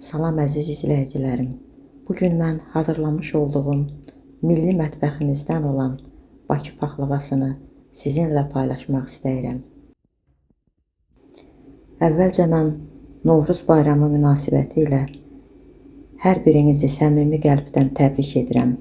Salam əziz izləyicilərim. Bugün mən hazırlamış olduğum milli mətbəximizdən olan Bakı paxlavasını sizinlə paylaşmaq istəyirəm. Əvvəlcə mən Novruz bayramı münasibəti ilə hər birinizi səmimi qəlbdən təbrik edirəm.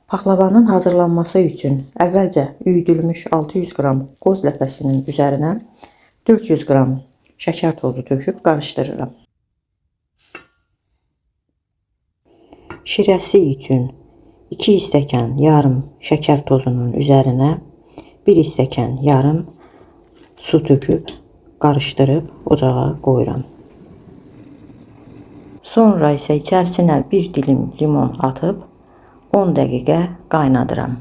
Paxlavanın hazırlanması üçün əvvəlcə üyüdülmüş 600 qram qoz ləpəsinin üzərinə 400 qram şəkər tozu töküb qarışdırıram. Şirəsi üçün 2 stəkan yarım şəkər tozunun üzərinə 1 stəkan yarım su töküb qarışdırıb ocağa qoyuram. Sonra isə içərisinə 1 dilim limon atıb 10 dəqiqə qaynadıram.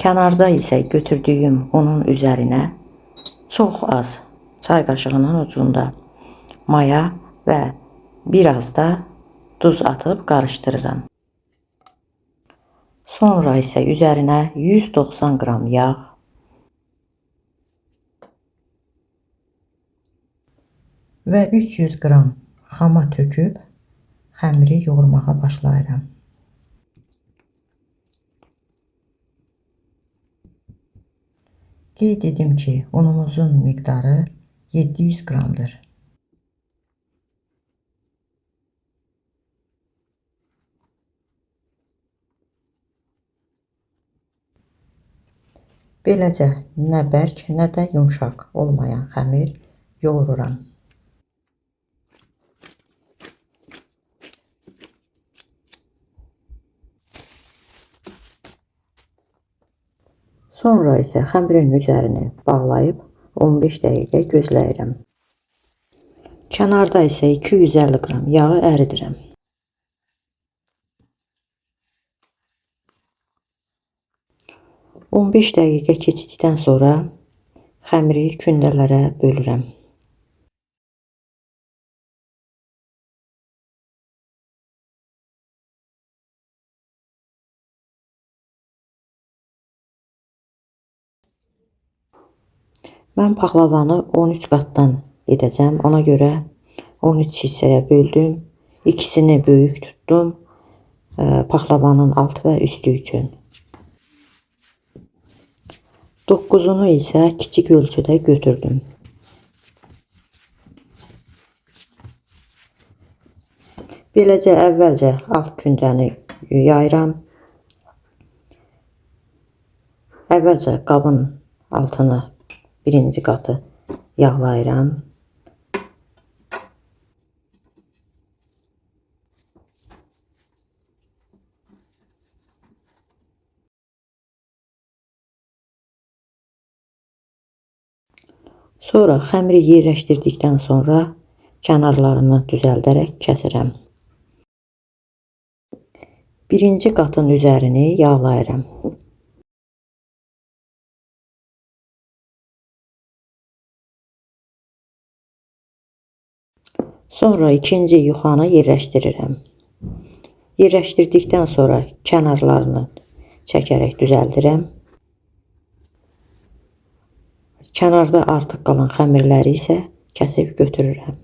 Kənarda isə götürdüyüm unun üzərinə çox az çay qaşığının ucunda maya və biraz da duz atıb qarışdırıram. Sonra isə üzərinə 190 qram yağ, və 300 qram xama töküb xəmiri yoğurmağa başlayıram. Qeyd edim ki, unumuzun miqdarı 700 qramdır. Beləcə nə bərk, nə də yumşaq olmayan xəmir yoğururam. Sonra isə xəmirin üzərini bağlayıb 15 dəqiqə gözləyirəm. Kənarda isə 250 qram yağı əridirəm. On 15 dəqiqə keçdikdən sonra xəmiri kündələrə bölürəm. Mən paxlavanı 13 qatdan edəcəm. Ona görə 13 hissəyə böldüm. İkisini böyük tutdum. Paxlavanın altı və üstü üçün. 9'unu isə kiçik ölçüdə götürdüm. Beləcə əvvəlcə alt kündəni yayıram. Əvvəlcə qabın altını birinci qatı yağlayıram. Sonra xəmiri yerləşdirdikdən sonra kənarlarını düzəldərək kəsirəm. Birinci qatın üzərini yağlayıram. Sonra ikinci yuxanı yerləşdirirəm. Yerləşdirdikdən sonra kənarlarını çəkərək düzəldirəm. Kənarda artıq qalan xəmirləri isə kəsib götürürəm.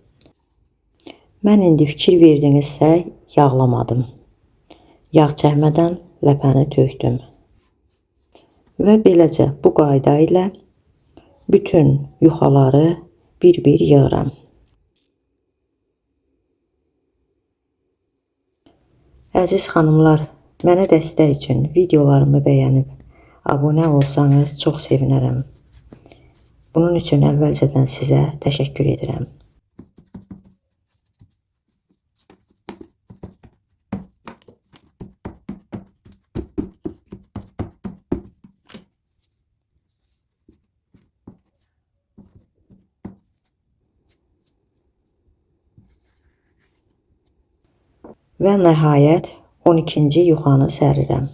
Mən indi fikir verdinizsə yağlamadım. Yağ çəkmədən ləpəni tökdüm. Və beləcə bu qayda ilə bütün yuxaları bir-bir yığıram. Əziz xanımlar, mənə dəstək üçün videolarımı bəyənib abunə olsanız çox sevinərəm. Bunun üçün əvvəlcədən sizə təşəkkür edirəm. Və nəhayət 12-ci yuxanı sərirəm.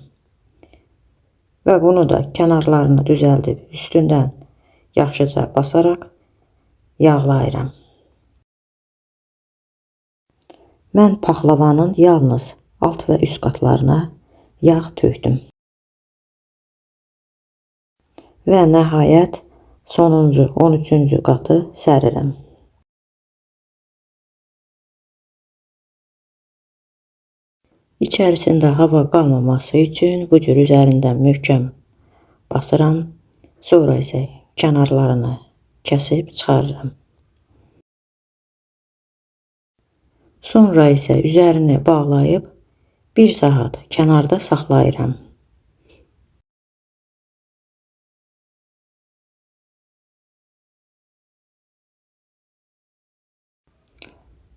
Və bunu da kənarlarını düzəldib üstündən yaxşıca basaraq yağlayıram. Mən paxlavanın yalnız alt və üst qatlarına yağ tökdüm. və nəhayət sonuncu 13-cü qatı sərirəm. İçərisində hava qalmaması üçün bu cür üzərindən möhkəm basıram. Sonra isə kənarlarını kəsib çıxarıram. Sonra isə üzərini bağlayıb 1 saat kənarda saxlayıram.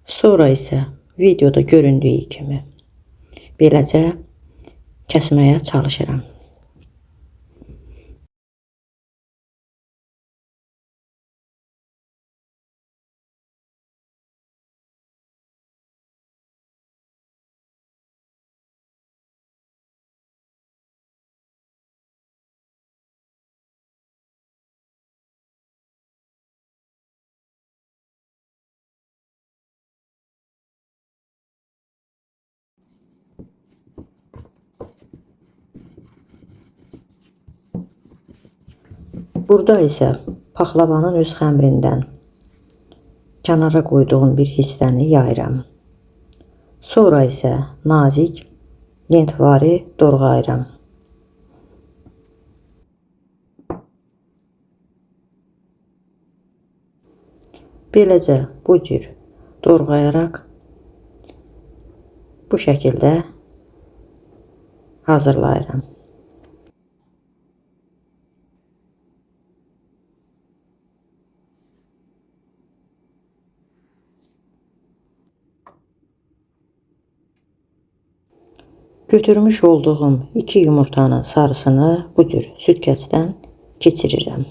Sonra isə videoda göründüyü kimi beləcə kəsməyə çalışıram. Burada isə paxlavanın öz xəmirindən kənara qoyduğum bir hissəni yayıram. Sonra isə nazik lentvari doğrayıram. Beləcə bu cür doğrayaraq bu şəkildə hazırlayıram. Götürmüş olduğum 2 yumurtanın sarısını bu cür süzgəcdən keçirirəm.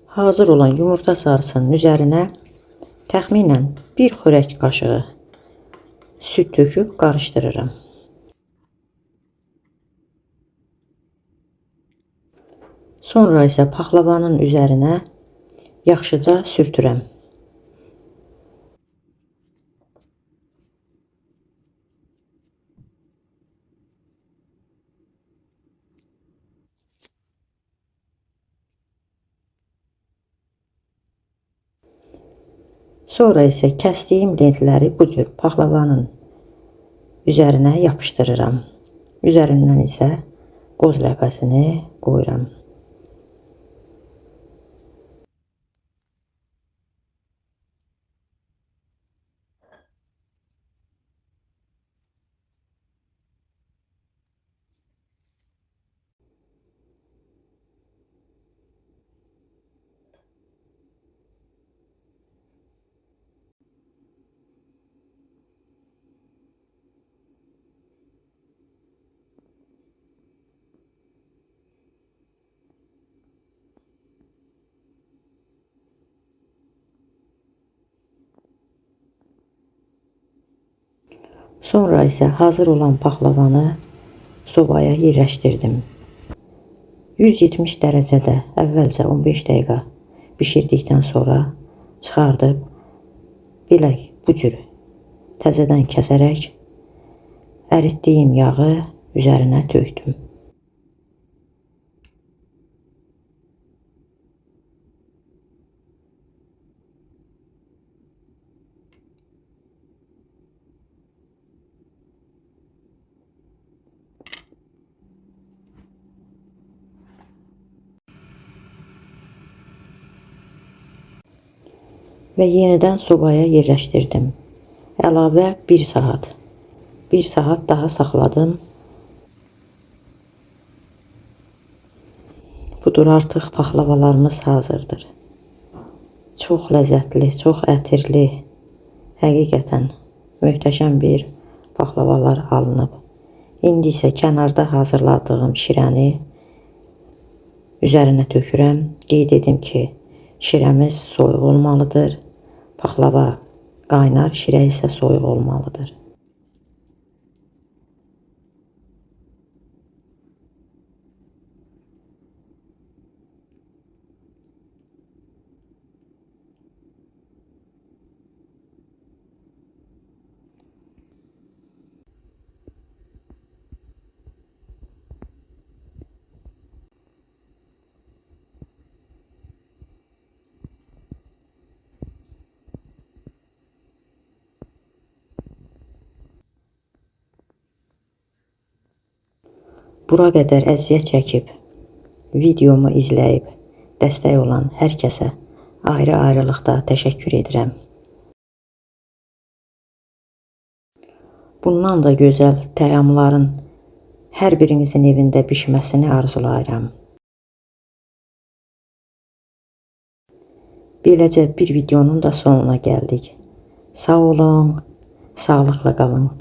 Hazır olan yumurta sarısının üzərinə təxminən 1 xörək qaşığı süt töküb qarışdırıram. Sonra isə paxlavanın üzərinə yaxşıca sürtürəm. Sonra isə kəsdiyim lentləri bu cür paxlavanın üzərinə yapışdırıram. Üzərindən isə qoz ləpəsini qoyuram. Sonra isə hazır olan paxlavanı sobaya yerləşdirdim. 170 dərəcədə əvvəlcə 15 dəqiqə bişirdikdən sonra çıxardıb belə bu cür təzədən kəsərək əritdiyim yağı üzərinə tökdüm. Və yenidən sobaya yerləşdirdim. Əlavə 1 saat. 1 saat daha saxladım. Budur, artıq paxlavalarımız hazırdır. Çox ləzzətli, çox ətirli, həqiqətən möhtəşəm bir paxlavalar alınıb. İndi isə kənarda hazırladığım şirəni üzərinə tökürəm. Qeyd edim ki, şirəmiz soyuq olmalıdır. Paxlava qaynar, şirə isə soyuq olmalıdır. Bura qədər əziyyət çəkib, videomu izləyib, dəstək olan hər kəsə ayrı-ayrılıqda təşəkkür edirəm. Bundan da gözəl təamların hər birinizin evində bişməsini arzulayıram. Beləcə bir videonun da sonuna gəldik. Sağ olun, sağlıqla qalın.